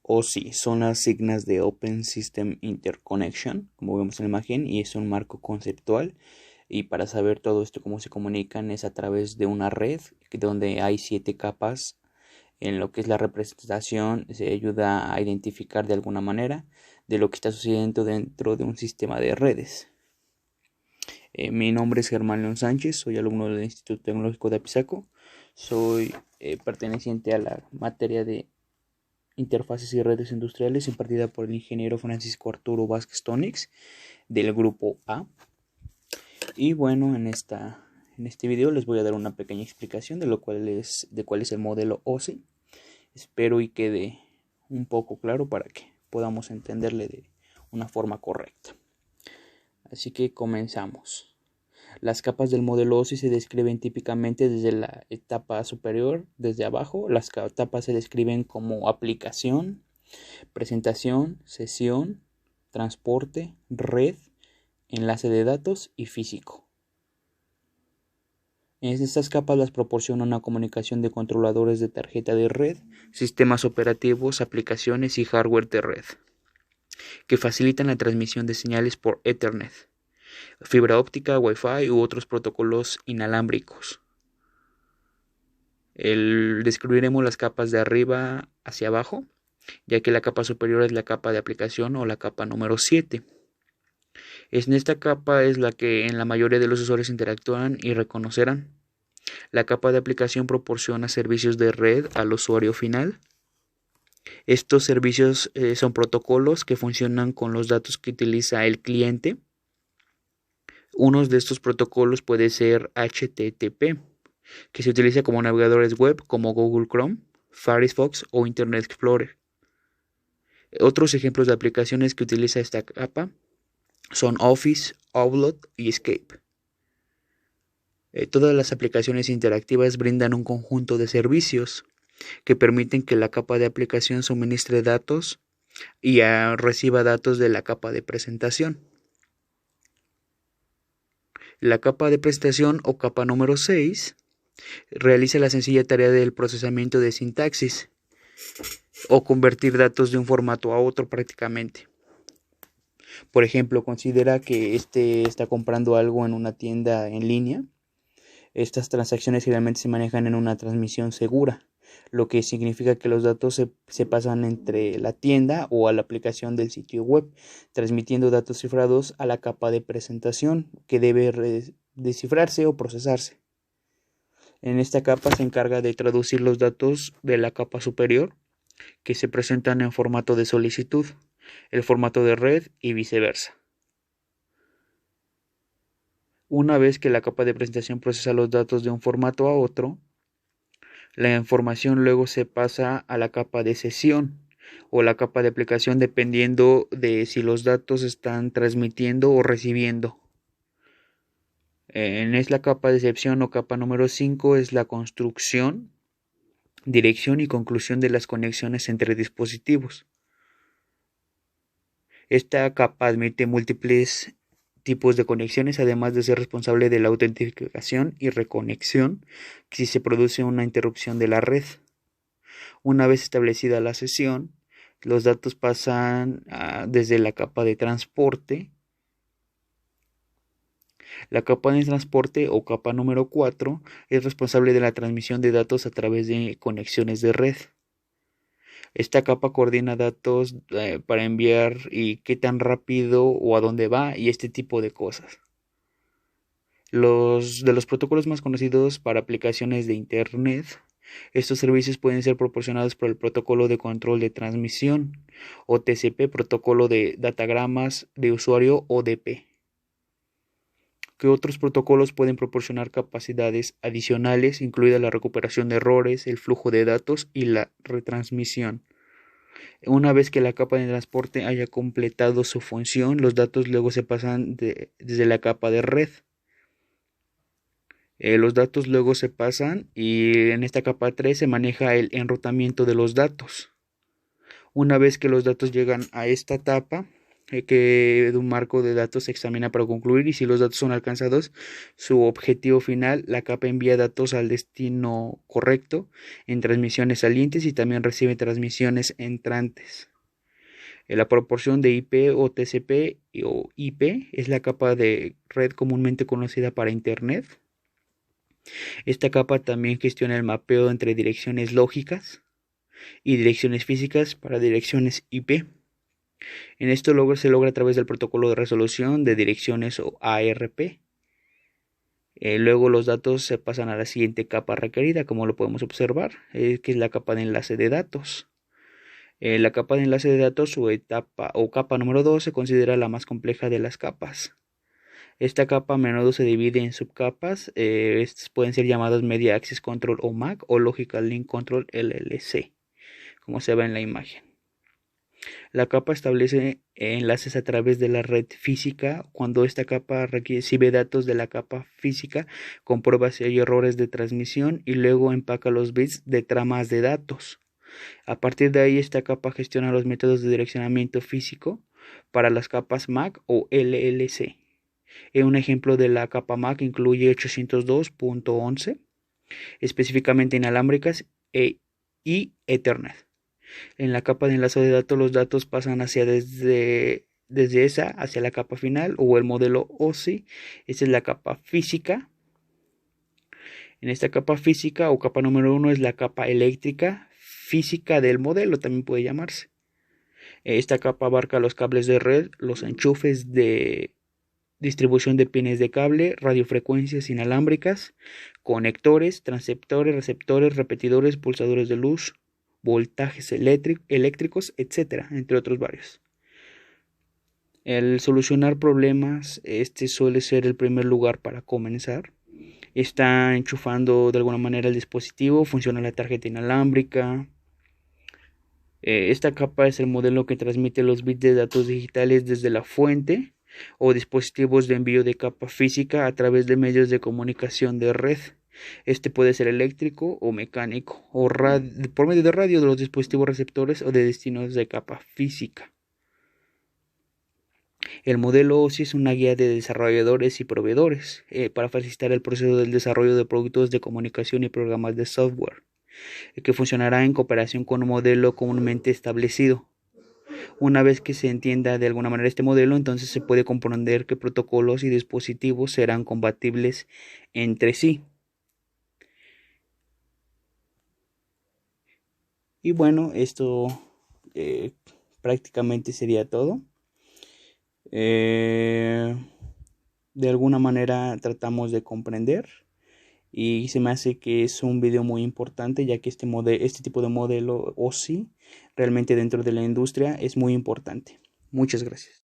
OSI son las siglas de Open System Interconnection, como vemos en la imagen, y es un marco conceptual. Y para saber todo esto, cómo se comunican, es a través de una red donde hay 7 capas. En lo que es la representación, se ayuda a identificar de alguna manera de lo que está sucediendo dentro de un sistema de redes. Mi nombre es Germán León Sánchez, soy alumno del Instituto Tecnológico de Apizaco. Soy perteneciente a la materia de Interfaces y Redes Industriales impartida por el ingeniero Francisco Arturo Vázquez Tonix del grupo A. Y bueno, en este video les voy a dar una pequeña explicación de cuál es el modelo OSI. Espero y quede un poco claro para que podamos entenderle de una forma correcta. Así que comenzamos. Las capas del modelo OSI se describen típicamente desde la etapa superior, desde abajo. Las capas se describen como aplicación, presentación, sesión, transporte, red, enlace de datos y físico. En estas capas las proporciona una comunicación de controladores de tarjeta de red, sistemas operativos, aplicaciones y hardware de red, que facilitan la transmisión de señales por Ethernet, fibra óptica, Wi-Fi u otros protocolos inalámbricos. Describiremos las capas de arriba hacia abajo, ya que la capa superior es la capa de aplicación o la capa número 7. En esta capa es la que en la mayoría de los usuarios interactúan y reconocerán. La capa de aplicación proporciona servicios de red al usuario final. Estos servicios son protocolos que funcionan con los datos que utiliza el cliente. Uno de estos protocolos puede ser HTTP, que se utiliza como navegadores web como Google Chrome, Firefox o Internet Explorer. Otros ejemplos de aplicaciones que utiliza esta capa son Office, Outlook y Escape. Todas las aplicaciones interactivas brindan un conjunto de servicios que permiten que la capa de aplicación suministre datos y reciba datos de la capa de presentación. La capa de presentación o capa número 6 realiza la sencilla tarea del procesamiento de sintaxis o convertir datos de un formato a otro prácticamente. Por ejemplo, considera que está comprando algo en una tienda en línea. Estas transacciones generalmente se manejan en una transmisión segura, lo que significa que los datos se pasan entre la tienda o a la aplicación del sitio web, transmitiendo datos cifrados a la capa de presentación que debe descifrarse o procesarse. En esta capa se encarga de traducir los datos de la capa superior que se presentan en formato de solicitud, el formato de red y viceversa. Una vez que la capa de presentación procesa los datos de un formato a otro, la información luego se pasa a la capa de sesión o la capa de aplicación dependiendo de si los datos están transmitiendo o recibiendo. En la capa de excepción o capa número 5 es la construcción, dirección y conclusión de las conexiones entre dispositivos. Esta capa admite múltiples tipos de conexiones, además de ser responsable de la autentificación y reconexión si se produce una interrupción de la red. Una vez establecida la sesión, los datos pasan desde la capa de transporte. La capa de transporte o capa número 4 es responsable de la transmisión de datos a través de conexiones de red. Esta capa coordina datos para enviar y qué tan rápido o a dónde va y este tipo de cosas. Los protocolos más conocidos para aplicaciones de Internet, estos servicios pueden ser proporcionados por el protocolo de control de transmisión o TCP, protocolo de datagramas de usuario o DP. Que otros protocolos pueden proporcionar capacidades adicionales, incluida la recuperación de errores, el flujo de datos y la retransmisión. Una vez que la capa de transporte haya completado su función, los datos luego se pasan desde la capa de red. Los datos luego se pasan y en esta capa 3 se maneja el enrutamiento de los datos. Una vez que los datos llegan a esta etapa, que de un marco de datos se examina para concluir, y si los datos son alcanzados su objetivo final, la capa envía datos al destino correcto en transmisiones salientes y también recibe transmisiones entrantes. La proporción de IP o TCP o IP es la capa de red comúnmente conocida para Internet. Esta capa también gestiona el mapeo entre direcciones lógicas y direcciones físicas para direcciones IP. En esto se logra a través del protocolo de resolución de direcciones o ARP. Luego los datos se pasan a la siguiente capa requerida, como lo podemos observar, que es la capa de enlace de datos. La capa de enlace de datos o capa número 2 se considera la más compleja de las capas. Esta capa a menudo se divide en subcapas, estas pueden ser llamadas Media Access Control o MAC o Logical Link Control LLC, como se ve en la imagen. La capa establece enlaces a través de la red física. Cuando esta capa recibe datos de la capa física, comprueba si hay errores de transmisión y luego empaca los bits de tramas de datos. A partir de ahí, esta capa gestiona los métodos de direccionamiento físico para las capas MAC o LLC. Un ejemplo de la capa MAC incluye 802.11, específicamente inalámbricas y Ethernet. En la capa de enlace de datos, los datos pasan desde esa hacia la capa final o el modelo OSI. Esta es la capa física. En esta capa física o capa número 1 es la capa eléctrica física del modelo, también puede llamarse. Esta capa abarca los cables de red, los enchufes de distribución de pines de cable, radiofrecuencias inalámbricas, conectores, transceptores, receptores, repetidores, pulsadores de luz, voltajes eléctricos, etcétera, entre otros varios. El solucionar problemas, suele ser el primer lugar para comenzar. Está enchufando de alguna manera el dispositivo, funciona la tarjeta inalámbrica. Esta capa es el modelo que transmite los bits de datos digitales desde la fuente o dispositivos de envío de capa física a través de medios de comunicación de red. Puede ser eléctrico o mecánico, o por medio de radio de los dispositivos receptores o de destinos de capa física. El modelo OSI es una guía de desarrolladores y proveedores para facilitar el proceso del desarrollo de productos de comunicación y programas de software, que funcionará en cooperación con un modelo comúnmente establecido. Una vez que se entienda de alguna manera este modelo, entonces se puede comprender qué protocolos y dispositivos serán compatibles entre sí. Y bueno, esto prácticamente sería todo. De alguna manera tratamos de comprender, y se me hace que es un video muy importante, ya que este tipo de modelo OSI realmente dentro de la industria es muy importante. Muchas gracias.